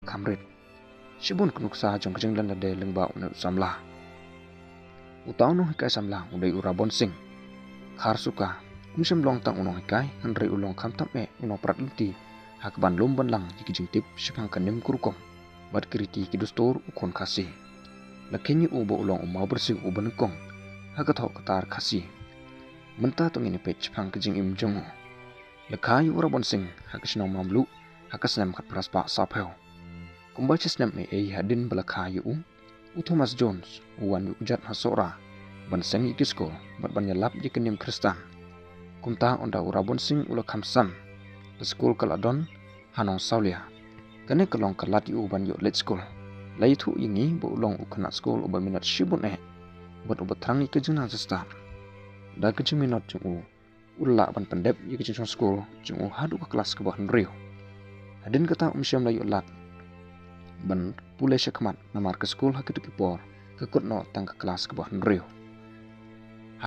kamrit. Shibun kunuksa jong kajing lan lade lengba una samla. Utau no hikai samla udai urabon sing. Khar suka umsem long tang unong hikai handri ulong kamtam unong prat lunti hakban lomban lang jikijing tip shipang kanem kurukom. Bad kiriti kidustor ukon kasih. Lakenyi ubo ulong umau bersih uban kong. Hakatok katar kasih. Mentah tong ini pech pang kajing im jongo. Lekai urabon sing hakasnong mamlu hakasnem kat praspa sapel. Kumbaca snap me hadin balakai Thomas Jones uwan ujat hasora ban seng ikisko bat ban yalap jikenim kristan. Kumta onda urabon sing ula kamsam. The school kaladon hanong saulia. Kane kalong kalat ban yo let school. Lai thu yingi bo ulong ukana school uba minat shibun bat uba trang ikajuna jasta. Da kajing minat jung ulla ban pendep ikajing school jung hadu ka kelas ke bahan rio. Hadin kata umsyam la yo lat ban pulai syakmat namar ke school hakitu kipor kekut no tang ke kelas ke bahan rio.